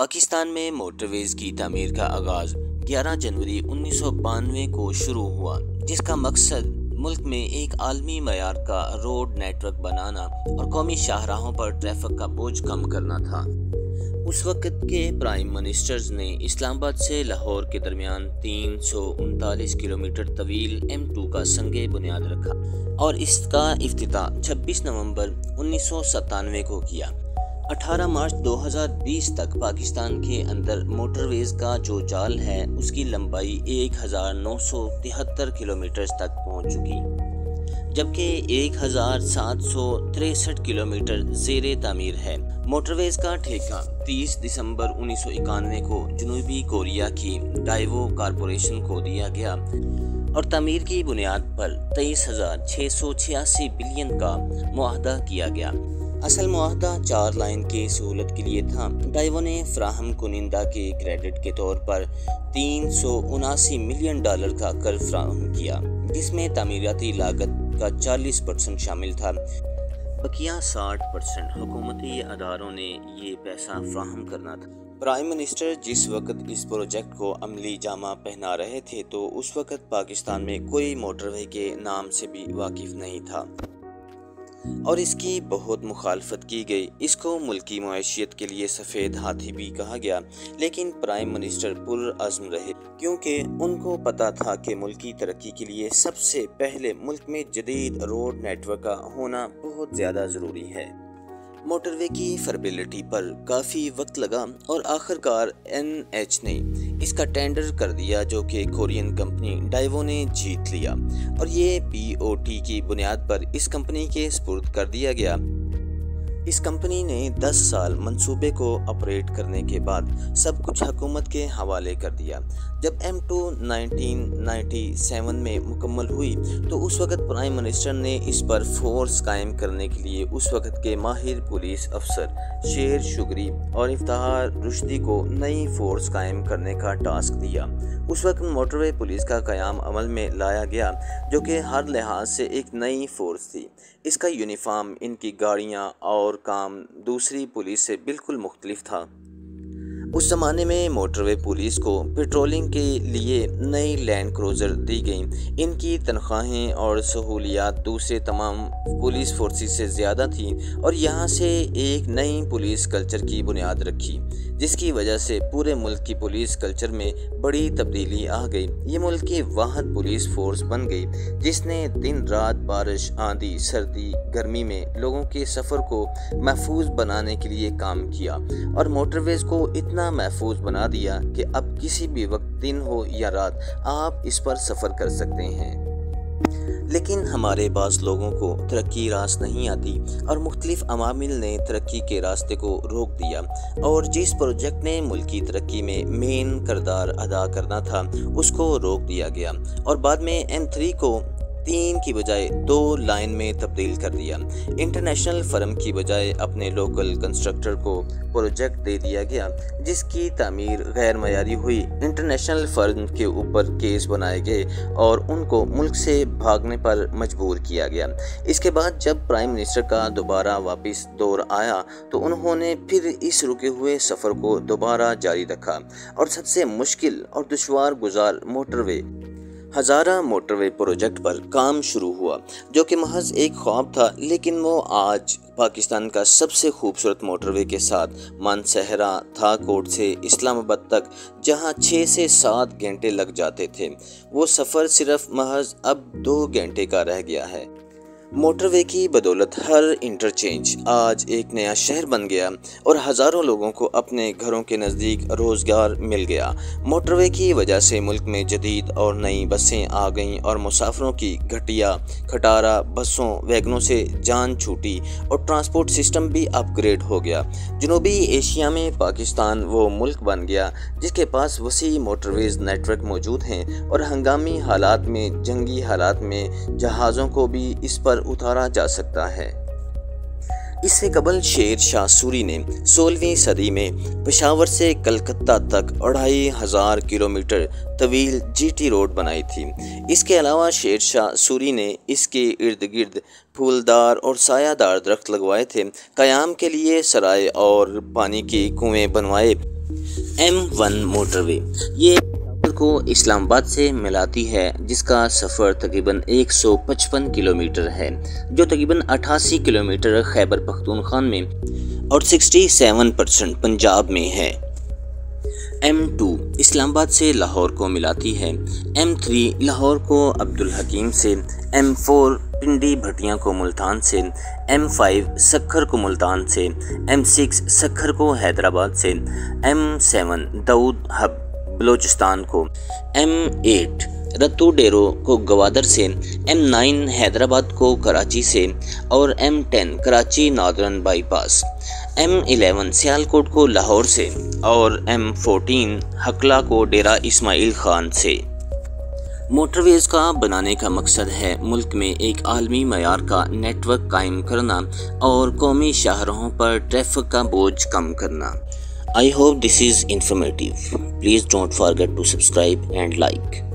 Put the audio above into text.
پاکستان میں موٹر ویز کی تعمیر کا آغاز 11 جنوری 1992 کو شروع ہوا، جس کا مقصد ملک میں ایک عالمی معیار کا روڈ نیٹ ورک بنانا اور قومی شاہراہوں پر ٹریفک کا بوجھ کم کرنا تھا۔ اس وقت کے پرائم منسٹرز نے اسلام آباد سے لاہور کے درمیان 339 کلومیٹر طویل M2 کا سنگ بنیاد رکھا اور اس کا افتتاح 26 نومبر 1997 کو کیا۔ 18 مارچ 2020 تک پاکستان کے اندر موٹر ویز کا جو جال ہے اس کی لمبائی 1973 کلومیٹر تک پہنچ چکی، جبکہ 1763 کلومیٹر زیر تعمیر ہے۔ موٹر ویز کا ٹھیکہ 30 دسمبر 1991 کو جنوبی کوریا کی ڈائیوو کارپوریشن کو دیا گیا اور تعمیر کی بنیاد پر 23,686 بلین کا معاہدہ کیا گیا۔ اصل معاہدہ 4 لائن کی سہولت کے لیے تھا۔ ڈائیوو نے فراہم کنندہ کے کریڈٹ کے طور پر $379 ملین کا قرض فراہم کیا، جس میں تعمیراتی لاگت کا 40% شامل تھا۔ بقیہ 60% حکومتی اداروں نے یہ پیسہ فراہم کرنا تھا۔ پرائم منسٹر جس وقت اس پروجیکٹ کو عملی جامہ پہنا رہے تھے تو اس وقت پاکستان میں کوئی موٹر وے کے نام سے بھی واقف نہیں تھا اور اس کی بہت مخالفت کی گئی۔ اس کو ملکی معیشت کے لیے سفید ہاتھی بھی کہا گیا، لیکن پرائم منسٹر پرعزم رہے کیونکہ ان کو پتہ تھا کہ ملکی ترقی کے لیے سب سے پہلے ملک میں جدید روڈ نیٹ ورک کا ہونا بہت زیادہ ضروری ہے۔ موٹر وے کی فیزیبلٹی پر کافی وقت لگا اور آخرکار NH نے اس کا ٹینڈر کر دیا، جو کہ کورین کمپنی ڈائیوو نے جیت لیا اور یہ BOT کی بنیاد پر اس کمپنی کے سپرد کر دیا گیا۔ اس کمپنی نے 10 سال منصوبے کو آپریٹ کرنے کے بعد سب کچھ حکومت کے حوالے کر دیا۔ جب M2 1997 میں مکمل ہوئی تو اس وقت پرائم منسٹر نے اس پر فورس قائم کرنے کے لیے اس وقت کے ماہر پولیس افسر شیر شگری اور افتخار رشدی کو نئی فورس قائم کرنے کا ٹاسک دیا۔ اس وقت موٹر وے پولیس کا قیام عمل میں لایا گیا، جو کہ ہر لحاظ سے ایک نئی فورس تھی۔ اس کا یونیفارم، ان کی گاڑیاں اور کام دوسری پولیس سے بالکل مختلف تھا۔ اس زمانے میں موٹر وے پولیس کو پیٹرولنگ کے لیے نئی لینڈ کروزر دی گئیں۔ ان کی تنخواہیں اور سہولیات دوسرے تمام پولیس فورسز سے زیادہ تھیں اور یہاں سے ایک نئی پولیس کلچر کی بنیاد رکھی، جس کی وجہ سے پورے ملک کی پولیس کلچر میں بڑی تبدیلی آ گئی۔ یہ ملک کی واحد پولیس فورس بن گئی جس نے دن رات بارش، آندھی، سردی، گرمی میں لوگوں کے سفر کو محفوظ بنانے کے لیے کام کیا اور موٹر ویز کو اتنا محفوظ بنا دیا کہ اب کسی بھی وقت دن ہو یا رات آپ اس پر سفر کر سکتے ہیں۔ لیکن ہمارے بعض لوگوں کو ترقی راست نہیں آتی اور مختلف عوامل نے ترقی کے راستے کو روک دیا اور جس پروجیکٹ نے ملکی ترقی میں مین کردار ادا کرنا تھا اس کو روک دیا گیا اور بعد میں M3 کو 3 کی بجائے 2 لائن میں تبدیل کر دیا۔ انٹرنیشنل فرم کی بجائے اپنے لوکل کنسٹرکٹر کو پروجیکٹ دے دیا گیا، جس کی تعمیر غیر معیاری ہوئی۔ انٹرنیشنل فرم کے اوپر کیس بنائے گئے اور ان کو ملک سے بھاگنے پر مجبور کیا گیا۔ اس کے بعد جب پرائم منسٹر کا دوبارہ واپس دور آیا تو انہوں نے پھر اس رکے ہوئے سفر کو دوبارہ جاری رکھا اور سب سے مشکل اور دشوار گزار موٹر وے ہزارہ موٹر وے پروجیکٹ پر کام شروع ہوا، جو کہ محض ایک خواب تھا، لیکن وہ آج پاکستان کا سب سے خوبصورت موٹر وے کے ساتھ مانسہرہ تھا کوٹ سے اسلام آباد تک، جہاں 6 سے 7 گھنٹے لگ جاتے تھے، وہ سفر صرف محض اب 2 گھنٹے کا رہ گیا ہے۔ موٹر وے کی بدولت ہر انٹرچینج آج ایک نیا شہر بن گیا اور ہزاروں لوگوں کو اپنے گھروں کے نزدیک روزگار مل گیا۔ موٹر وے کی وجہ سے ملک میں جدید اور نئی بسیں آ گئیں اور مسافروں کی گھٹیا کھٹارا بسوں ویگنوں سے جان چھوٹی اور ٹرانسپورٹ سسٹم بھی اپ گریڈ ہو گیا۔ جنوبی ایشیا میں پاکستان وہ ملک بن گیا جس کے پاس وسیع موٹر ویز نیٹ ورک موجود ہیں اور ہنگامی حالات میں، جنگی حالات میں جہازوں کو بھی اس پر اتارا جا سکتا ہے۔ اس سے قبل شیر شاہ سوری نے 16ویں صدی میں پشاور سے کلکتہ تک 2500 کلومیٹر طویل GT روڈ بنائی تھی۔ اس کے علاوہ شیر شاہ سوری نے اس کے ارد گرد پھولدار اور سایہ دار درخت لگوائے تھے، قیام کے لیے سرائے اور پانی کے کنویں بنوائے M1 موٹر وے یہ کو اسلام آباد سے ملاتی ہے، جس کا سفر تقریباً 155 کلومیٹر ہے، جو تقریباً 88 کلومیٹر خیبر پختونخوا میں اور 67% پنجاب میں ہے۔ M2 اسلام آباد سے لاہور کو ملاتی ہے، M3 لاہور کو عبدالحکیم سے، M4 پنڈی بھٹیاں کو ملتان سے، M5 سکھر کو ملتان سے، M6 سکھر کو حیدرآباد سے، M7 داؤد ہب بلوچستان کو، M8 رتو ڈیرو کو گوادر سے، M9 حیدرآباد کو کراچی سے اور M10 Karachi northern by pass, M11 Sialkot کو لاہور سے اور M14 ہکلا کو ڈیرہ اسماعیل خان سے۔ موٹر ویز کا بنانے کا مقصد ہے ملک میں ایک عالمی معیار کا نیٹ ورک قائم کرنا اور قومی شاہراہوں پر ٹریفک کا بوجھ کم کرنا۔ I hope this is informative. Please don't forget to subscribe and like.